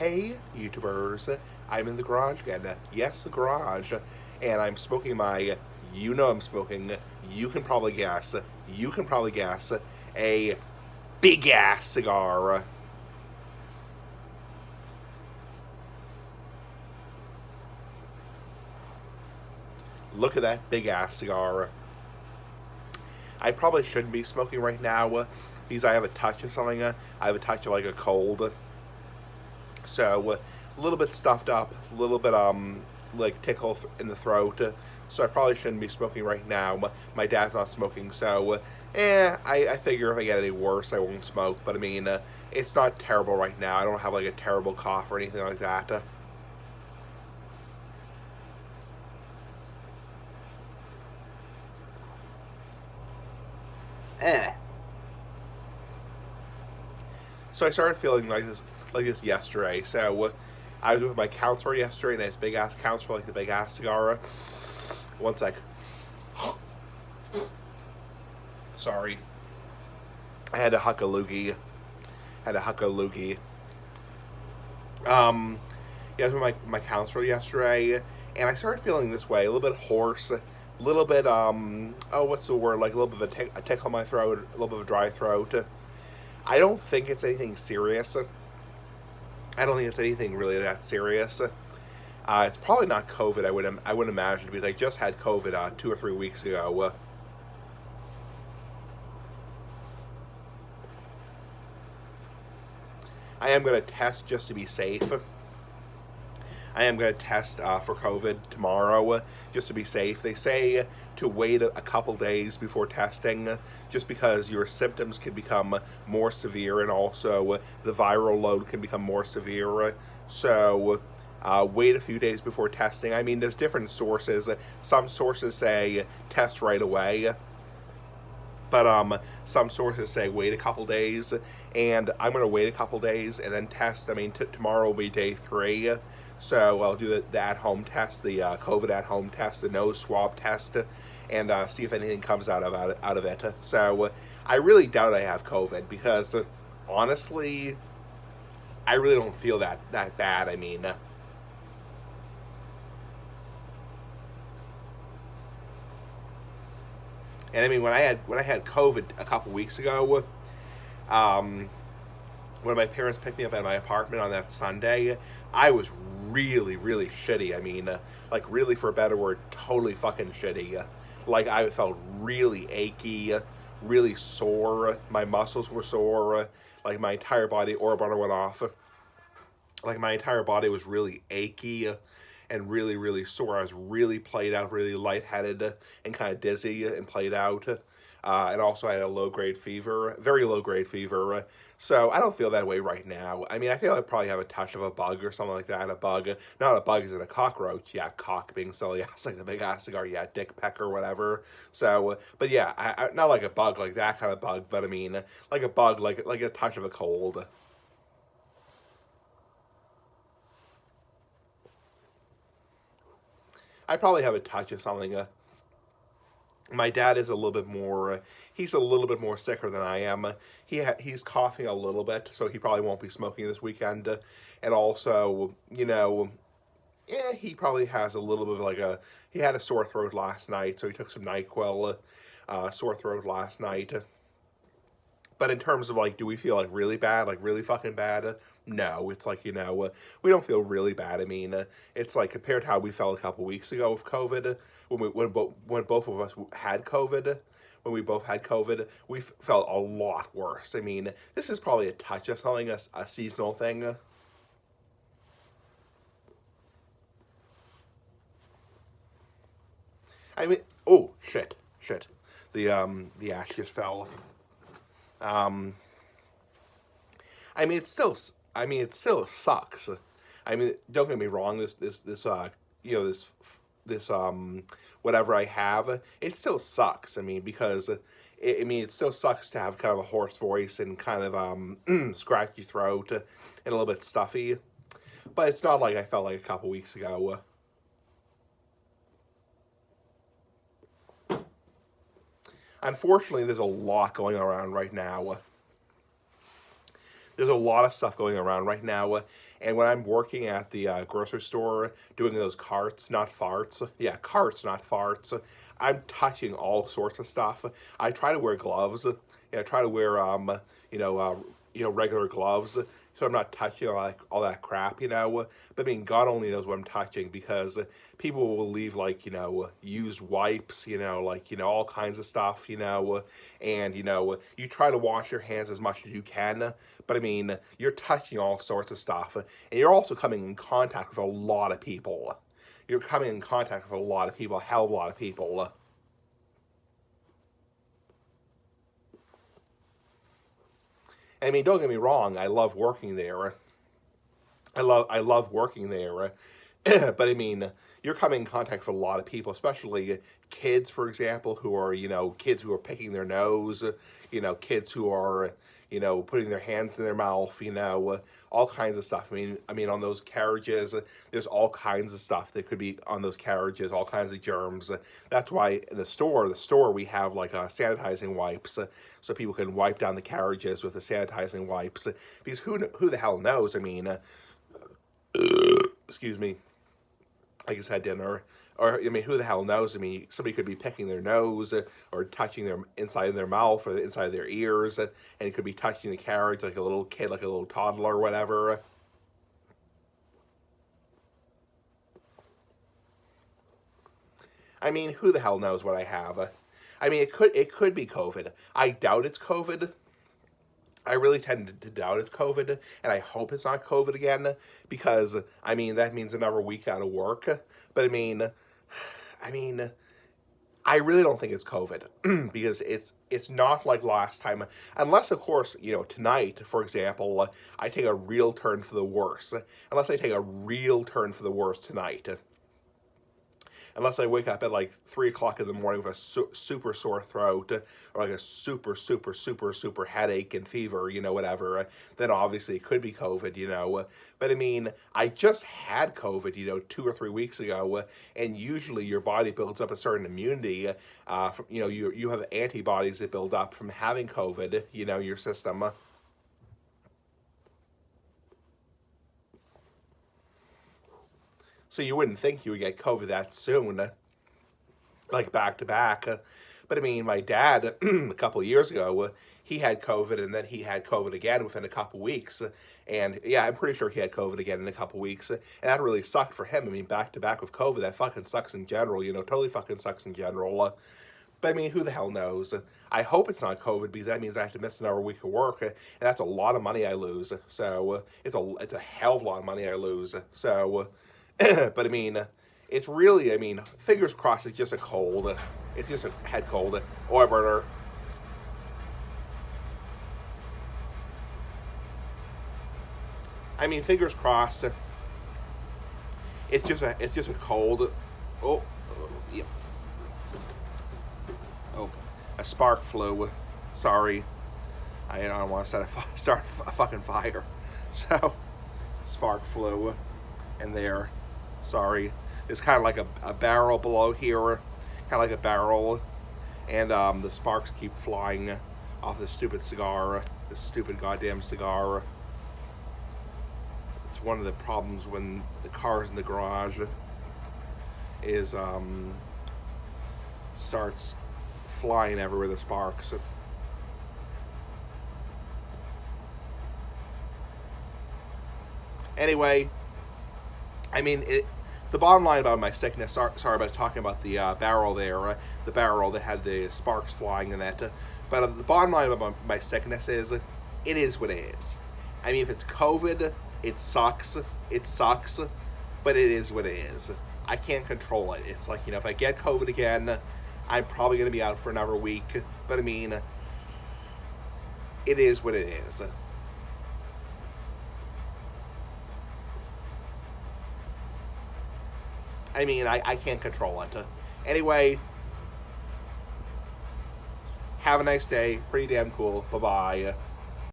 Hey, YouTubers, I'm in the garage again. Yes, the garage. And I'm smoking my, you know I'm smoking, you can probably guess, a big ass cigar. Look at that big ass cigar. I probably shouldn't be smoking right now because I have a touch of something. I have a touch of like a cold. So a little bit stuffed up, a little bit like tickle in the throat. So I probably shouldn't be smoking right now. My dad's not smoking, so I figure if I get any worse, I won't smoke. But I mean, it's not terrible right now. I don't have like a terrible cough or anything like that. Eh. So I started feeling like this yesterday. So I was with my counselor yesterday, and I had this big ass counselor, like the big ass cigar. One sec. Sorry. I had a huck a loogie. Had a huck a loogie. Yeah, I was with my counselor yesterday, and I started feeling this way, a little bit hoarse, a little bit oh, what's the word? Like a little bit of a tickle in my throat, a little bit of a dry throat. I don't think it's anything serious. I don't think it's anything really that serious. It's probably not COVID. I would imagine because I just had COVID 2 or 3 weeks ago. I am going to test just to be safe. I am going to test for COVID tomorrow just to be safe. They say to wait a couple days before testing just because your symptoms can become more severe and also the viral load can become more severe. So wait a few days before testing. I mean, there's different sources. Some sources say test right away. But some sources say wait a couple days, and I'm gonna wait a couple days and then test. I mean, tomorrow will be day 3, so I'll do the at-home test, the COVID at-home test, the nose swab test, and see if anything comes out of it. So I really doubt I have COVID because honestly, I really don't feel that bad. I mean. And I mean, when I had COVID a couple weeks ago, um, when my parents picked me up at my apartment on that Sunday, I was really shitty. I mean, like really for a better word, totally fucking shitty. Like I felt really achy, really sore. My muscles were sore. Like my entire body, Oroburner went off. Like my entire body was really achy and really sore. I was really played out, really lightheaded and kind of dizzy and played out. And also, I had a low grade fever, very low grade fever. So I don't feel that way right now. I mean, I feel I probably have a touch of a bug or something like that. A bug, not a bug, is it a cockroach? Yeah, cock being silly. It's like a big ass cigar. Yeah, dick pecker, whatever. So, but yeah, not like a bug, like that kind of bug. But I mean, like a bug, like a touch of a cold. I probably have a touch of something. My dad is a little bit more. He's a little bit more sicker than I am. He's coughing a little bit, so he probably won't be smoking this weekend. And also, he probably has a little bit of like a. He had a sore throat last night, so he took some Nyquil. Sore throat last night. But in terms of like, do we feel like really bad, like really fucking bad? No, it's like we don't feel really bad. I mean, it's like compared to how we felt a couple weeks ago with COVID, when both of us had COVID, when we both had COVID, we felt a lot worse. I mean, this is probably a touch of something, a seasonal thing. I mean, oh shit, the ash just fell. Um, I mean, it still sucks. I mean, don't get me wrong. This this whatever I have, it still sucks. I mean, because it still sucks to have kind of a hoarse voice and kind of scratchy throat and a little bit stuffy. But it's not like I felt like a couple weeks ago. Unfortunately, there's a lot going around right now. there's a lot of stuff going around right now. And when I'm working at the grocery store doing those carts, not farts, yeah, carts, not farts, I'm touching all sorts of stuff. I try to wear gloves. I try to wear you know, regular gloves, so I'm not touching all that crap. But I mean, God only knows what I'm touching, because people will leave like used wipes, all kinds of stuff, and you try to wash your hands as much as you can, but I mean, you're touching all sorts of stuff, and you're also coming in contact with a lot of people. You're coming in contact with a lot of people, a hell of a lot of people. I mean, don't get me wrong, I love working there. I love working there. But I mean, you're coming in contact with a lot of people, especially kids, for example, who are, kids who are picking their nose, kids who are, putting their hands in their mouth, all kinds of stuff. I mean, on those carriages, there's all kinds of stuff that could be on those carriages, all kinds of germs. That's why in the store, we have like sanitizing wipes, so people can wipe down the carriages with the sanitizing wipes. Because who the hell knows? I mean, excuse me, I just had dinner. Or, I mean, who the hell knows? I mean, somebody could be picking their nose, or touching their inside of their mouth, or the inside of their ears, and it could be touching the carriage like a little kid, like a little toddler or whatever. I mean, who the hell knows what I have? I mean, it could be COVID. I doubt it's COVID. I really tend to doubt it's COVID, and I hope it's not COVID again, because I mean, that means another week out of work. But I mean, I really don't think it's COVID, because it's not like last time, unless of course tonight, for example, I take a real turn for the worse. Unless I take a real turn for the worse tonight, unless I wake up at like 3 o'clock in the morning with a super sore throat, or like a super, super, super, super headache and fever, whatever, then obviously it could be COVID. But I mean, I just had COVID, 2 or 3 weeks ago, and usually your body builds up a certain immunity. You have antibodies that build up from having COVID, your system. So you wouldn't think you would get COVID that soon, like back to back. But I mean, my dad, a couple of years ago, he had COVID, and then he had COVID again within a couple of weeks. And yeah, I'm pretty sure he had COVID again in a couple of weeks. And that really sucked for him. I mean, back to back with COVID, that fucking sucks in general, totally fucking sucks in general. But I mean, who the hell knows? I hope it's not COVID, because that means I have to miss another week of work, and that's a lot of money I lose. So it's a hell of a lot of money I lose. So, but I mean, it's really, I mean, fingers crossed, it's just a cold. It's just a head cold. Or burner. I mean, fingers crossed. It's just a cold. Oh, yeah. Oh, a spark flew. Sorry, I don't want to start a fucking fire. So, spark flew in there. Sorry. It's kind of like a barrel below here, kind of like a barrel, and the sparks keep flying off this stupid cigar, this stupid goddamn cigar. It's one of the problems when the car's in the garage, is starts flying everywhere, the sparks. Anyway, I mean, the bottom line about my sickness, sorry about talking about the barrel there, the barrel that had the sparks flying in it, but the bottom line about my sickness is, it is what it is. I mean, if it's COVID, it sucks, but it is what it is. I can't control it. It's like, if I get COVID again, I'm probably going to be out for another week, but I mean, it is what it is. I mean, I can't control it. Anyway, have a nice day. Pretty damn cool. Bye-bye.